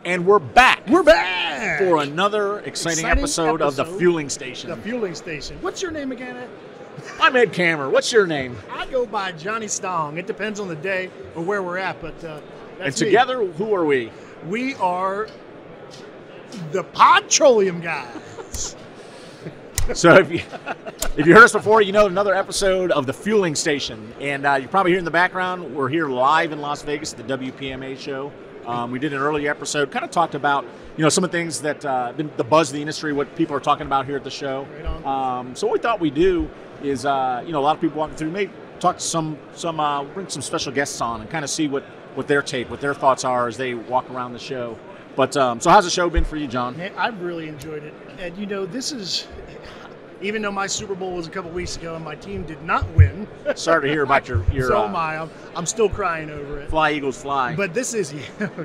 And we're back. We're back for another exciting episode of The Fueling Station. The Fueling Station. What's your name again, Ed? I'm Ed Kammer. What's your name? I go by Johnny Stong. It depends on the day or where we're at, but that's And together, me. Who are we? We are the Podtroleum guys. So if you heard us before, you know another episode of The Fueling Station. And you probably hear in the background, we're here live in Las Vegas at the WPMA show. We did an earlier episode, kind of talked about, some of the things that the buzz of the industry, what people are talking about here at the show. Right so what we thought we'd do is, a lot of people walking through, maybe talk to bring some special guests on and kind of see what their take, what their thoughts are as they walk around the show. But so how's the show been for you, John? Man, I've really enjoyed it. And, this is, even though my Super Bowl was a couple weeks ago and my team did not win. Sorry to hear about your So am I. I'm still crying over it. Fly, Eagles, fly. But this is,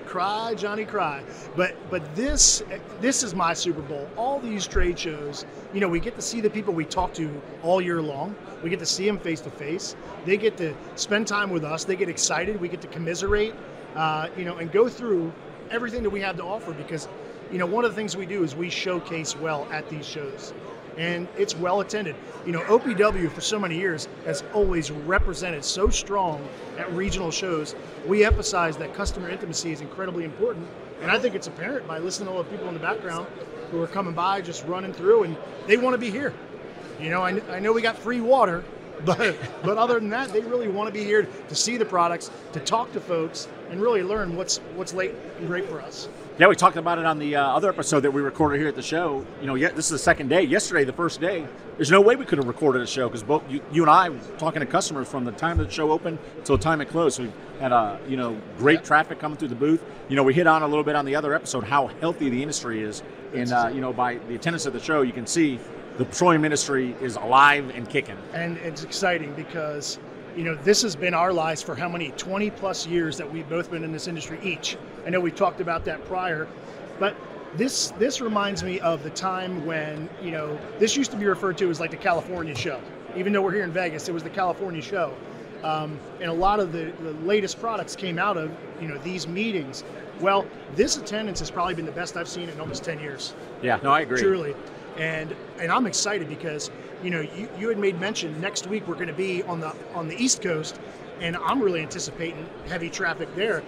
cry, Johnny, cry. But this is my Super Bowl. All these trade shows, we get to see the people we talk to all year long. We get to see them face to face. They get to spend time with us. They get excited. We get to commiserate, and go through everything that we have to offer because, one of the things we do is we showcase well at these shows. And it's well attended. OPW for so many years has always represented so strong at regional shows. We emphasize that customer intimacy is incredibly important. And I think it's apparent by listening to all the people in the background who are coming by, just running through, and they want to be here. I know we got free water, but other than that, they really want to be here to see the products, to talk to folks, and really learn what's late and great for us. Yeah, we talked about it on the other episode that we recorded here at the show. This is the second day. Yesterday, the first day, there's no way we could have recorded a show because both you and I were talking to customers from the time the show opened till the time it closed. So we had great traffic coming through the booth. We hit on a little bit on the other episode how healthy the industry is, and by the attendance of the show, you can see the petroleum industry is alive and kicking. And it's exciting because this has been our lives for how many 20 plus years that we've both been in this industry each. I know we talked about that prior, but this reminds me of the time when, this used to be referred to as like the California show. Even though we're here in Vegas, it was the California show. And a lot of the latest products came out of, these meetings. Well, this attendance has probably been the best I've seen in almost 10 years. Yeah, no, I agree. Truly. And I'm excited because, you had made mention next week we're going to be on the East Coast, and I'm really anticipating heavy traffic there.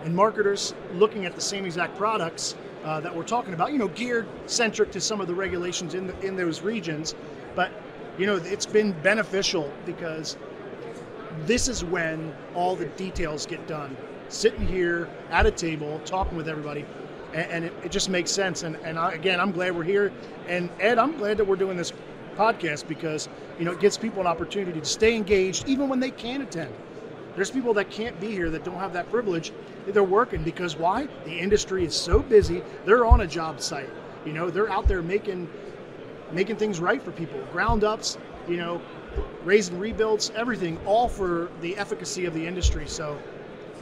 And marketers looking at the same exact products that we're talking about, geared centric to some of the regulations in those regions. But, it's been beneficial because this is when all the details get done. Sitting here at a table, talking with everybody, and it just makes sense. And again, I'm glad we're here. And Ed, I'm glad that we're doing this podcast because, it gives people an opportunity to stay engaged even when they can't attend. There's people that can't be here that don't have that privilege. They're working because why? The industry is so busy. They're on a job site. They're out there making things right for people. Ground ups, raising rebuilds, everything, all for the efficacy of the industry. So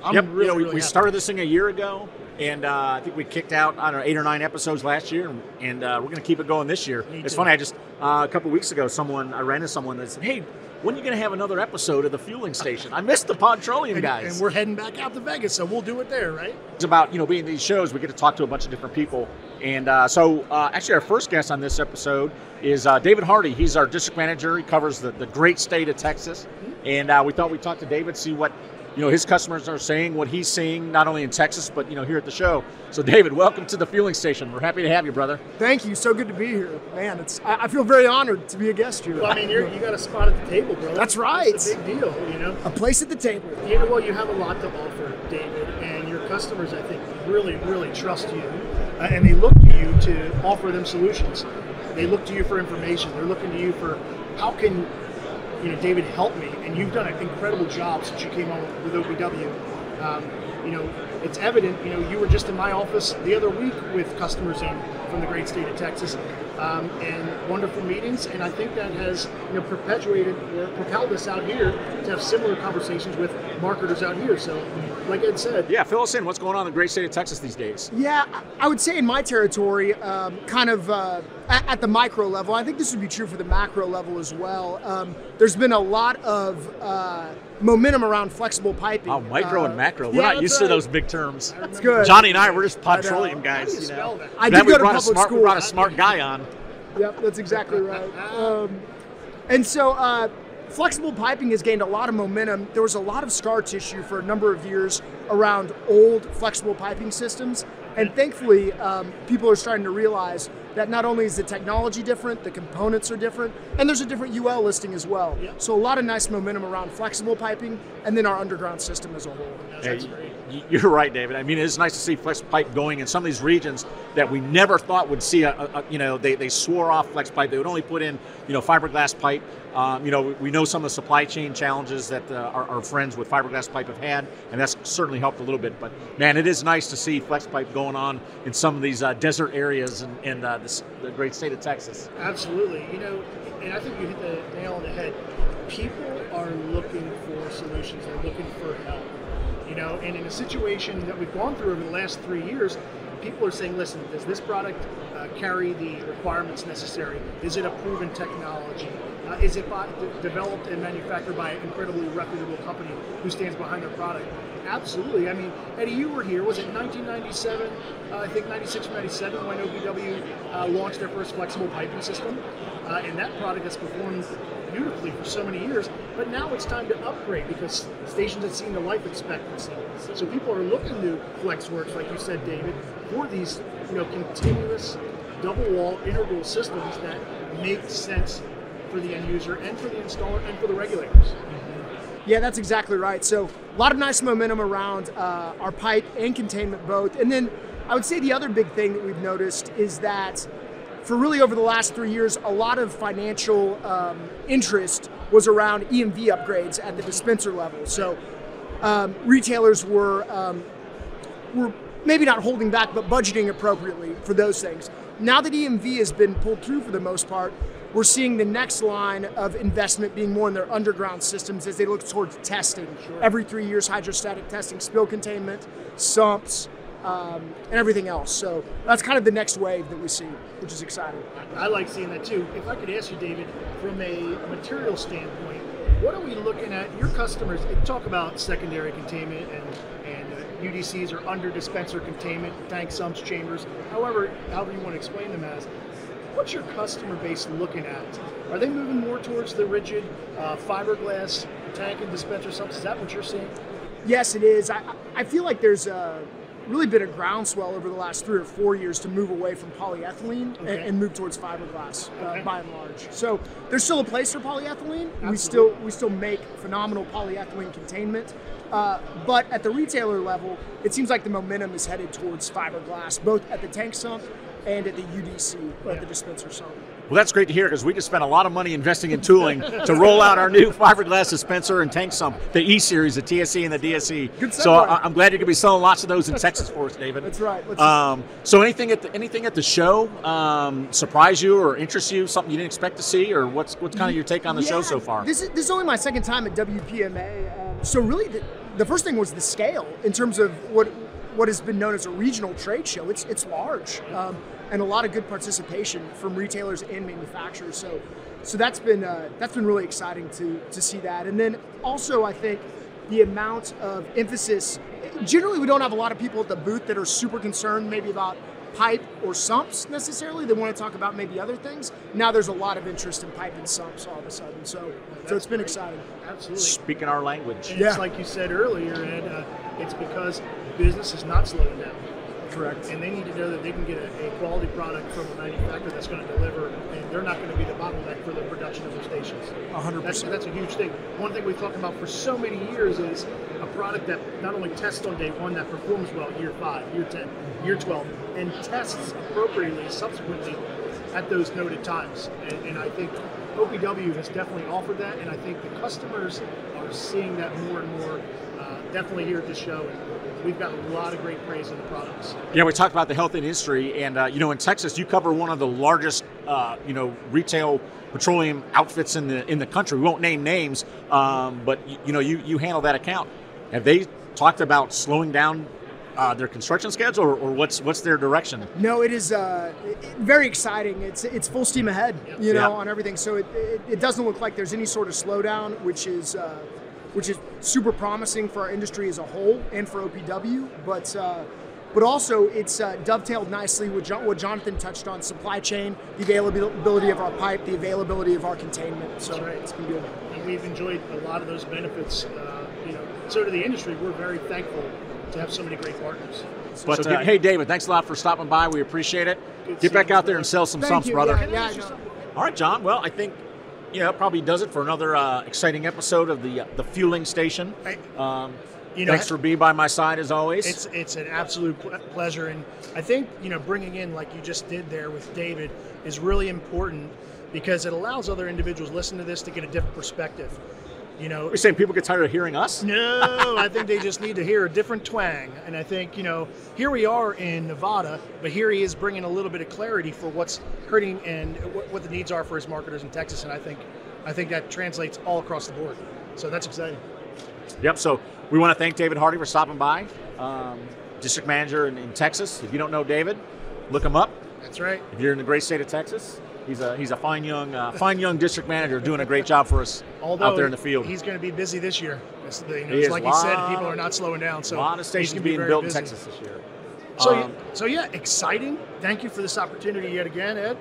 I'm really we started this thing a year ago. And I think we kicked out, 8 or 9 episodes last year, and we're going to keep it going this year. It's funny, I just, a couple of weeks ago, I ran into someone that said, hey, when are you going to have another episode of The Fueling Station? I missed the Podtroleum guys. And we're heading back out to Vegas, so we'll do it there, right? It's about, being in these shows, we get to talk to a bunch of different people. And actually our first guest on this episode is David Hardy. He's our district manager. He covers the great state of Texas. And we thought we'd talk to David, see what his customers are saying, what he's seeing, not only in Texas, but, here at the show. So, David, welcome to the Fueling Station. We're happy to have you, brother. Thank you. So good to be here. Man, I feel very honored to be a guest here. Well, you got a spot at the table, bro. That's right. It's a big deal, A place at the table. Well, you have a lot to offer, David, and your customers, I think, really, really trust you. And they look to you to offer them solutions. They look to you for information. They're looking to you for how can David, help me, and you've done an incredible job since you came on with OPW. It's evident, you were just in my office the other week with customers from the great state of Texas, and wonderful meetings, and I think that has, perpetuated or propelled us out here to have similar conversations with marketers out here. So, like Ed said, Yeah, fill us in. What's going on in the great state of Texas these days? Yeah, I would say in my territory, at the micro level, I think this would be true for the macro level as well. There's been a lot of momentum around flexible piping. Oh, micro and macro. We're yeah, not used to those big terms. That's good. Johnny and I, we're just petroleum guys. How do you spell that? I Glad did we go to brought public we school. brought a smart guy on. Yep, that's exactly right. And so flexible piping has gained a lot of momentum. There was a lot of scar tissue for a number of years around old flexible piping systems. And thankfully, people are starting to realize that not only is the technology different, the components are different, and there's a different UL listing as well. Yep. So a lot of nice momentum around flexible piping and then our underground system as a whole. That's great. You're right, David. I mean, it's nice to see flex pipe going in some of these regions that we never thought would see. They swore off flex pipe. They would only put in, fiberglass pipe. We know some of the supply chain challenges that our friends with fiberglass pipe have had, and that's certainly helped a little bit. But man, it is nice to see flex pipe going on in some of these desert areas in the great state of Texas. Absolutely. And I think you hit the nail on the head. People are looking for solutions. They're looking for help. And in a situation that we've gone through over the last 3 years, people are saying, listen, does this product carry the requirements necessary? Is it a proven technology? Is it developed and manufactured by an incredibly reputable company who stands behind their product? Absolutely. I mean, Eddie, you were here. Was it 1997? I think 96 or 97 when OPW launched their first flexible piping system. And that product has performed beautifully for so many years. But now it's time to upgrade because stations have seen the life expectancy. So people are looking to FlexWorks, like you said, David, for these continuous double wall integral systems that make sense for the end user and for the installer and for the regulators. Yeah, that's exactly right. So a lot of nice momentum around our pipe and containment both. And then I would say the other big thing that we've noticed is that for really over the last 3 years, a lot of financial interest was around EMV upgrades at the dispenser level. So retailers were maybe not holding back, but budgeting appropriately for those things. Now that EMV has been pulled through for the most part, we're seeing the next line of investment being more in their underground systems as they look towards testing. Sure. Every 3 years, hydrostatic testing, spill containment, sumps, and everything else. So that's kind of the next wave that we see, which is exciting. I like seeing that too. If I could ask you, David, from a material standpoint, what are we looking at? Your customers talk about secondary containment and UDCs or under dispenser containment, tank sumps, chambers, however you want to explain them as. What's your customer base looking at? Are they moving more towards the rigid fiberglass tank and dispenser sumps? Is that what you're seeing? Yes, it is. I feel like there's really been a groundswell over the last 3 or 4 years to move away from polyethylene and move towards fiberglass by and large. So there's still a place for polyethylene. Absolutely. We still make phenomenal polyethylene containment. But at the retailer level, it seems like the momentum is headed towards fiberglass, both at the tank sump and at the UDC, or at the dispenser sump. Well, that's great to hear because we just spent a lot of money investing in tooling to roll out our new fiberglass dispenser and tank sump, the E-Series, the TSE and the DSE. Good so segue. I'm glad you're going to be selling lots of those in Texas for us, David. That's right. So anything at the show surprise you or interest you, something you didn't expect to see, or what's kind of your take on the show so far? This is only my second time at WPMA. So really the first thing was the scale in terms of what has been known as a regional trade show. It's large. And a lot of good participation from retailers and manufacturers. So that's been really exciting to see that. And then also I think the amount of emphasis. Generally, we don't have a lot of people at the booth that are super concerned maybe about pipe or sumps necessarily. They want to talk about maybe other things. Now there's a lot of interest in pipe and sumps all of a sudden. So it's been exciting. Absolutely. Speaking our language. And it's like you said earlier, Ed, it's because business is not slowing down. Correct. And they need to know that they can get a quality product from a manufacturer that's going to deliver, and they're not going to be the bottleneck for the production of their stations. 100%. That's a huge thing. One thing we've talked about for so many years is a product that not only tests on day one, that performs well year 5, year 10, year 12, and tests appropriately subsequently at those noted times. And I think OPW has definitely offered that, and I think the customers are seeing that more and more, definitely here at this show. And we've got a lot of great praise in the products. Yeah, we talked about the health industry, and in Texas, you cover one of the largest, retail petroleum outfits in the country. We won't name names, but you handle that account. Have they talked about slowing down their construction schedule, or what's their direction? No, it is very exciting. It's full steam ahead, on everything. So it doesn't look like there's any sort of slowdown, which is super promising for our industry as a whole and for OPW. But also it's dovetailed nicely with what Jonathan touched on: supply chain, the availability of our pipe, the availability of our containment. So it's been good. And we've enjoyed a lot of those benefits. So to the industry, we're very thankful to have so many great partners. But hey, David, thanks a lot for stopping by. We appreciate it. Get back out there and sell some sumps, brother. Yeah, I know. All right, John. Well, I think that probably does it for another exciting episode of the Fueling Station. Thanks for being by my side as always. It's an absolute pleasure, and I think bringing in, like you just did there with David, is really important because it allows other individuals listening to this to get a different perspective. You're saying people get tired of hearing us? No, I think they just need to hear a different twang. And I think, here we are in Nevada, but here he is bringing a little bit of clarity for what's hurting and what the needs are for his marketers in Texas. And I think that translates all across the board. So that's exciting. Yep. So we want to thank David Hardy for stopping by, district manager in Texas. If you don't know David, look him up. That's right. If you're in the great state of Texas, he's a fine young district manager doing a great job for us out there in the field. He's going to be busy this year. Like you said, people are not slowing down. So a lot of stations being built in Texas this year. So exciting. Thank you for this opportunity yet again, Ed.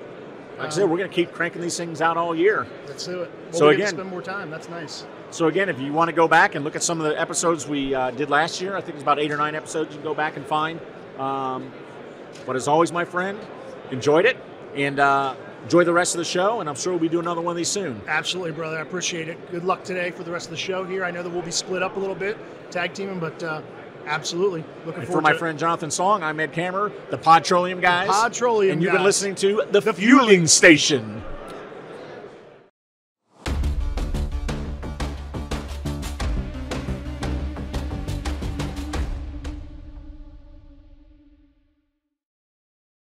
Like I said, we're going to keep cranking these things out all year. Let's do it. We'll get to spend more time. That's nice. So again, if you want to go back and look at some of the episodes we did last year, I think it's about 8 or 9 episodes you can go back and find. But as always, my friend, enjoyed it, and enjoy the rest of the show, and I'm sure we'll be doing another one of these soon. Absolutely, brother. I appreciate it. Good luck today for the rest of the show here. I know that we'll be split up a little bit, tag teaming, but absolutely looking forward to it. For my friend Jonathan Song, I'm Ed Kammerer, the Podtroleum guys. The Podtroleum and you've guys. been listening to The Fueling Station.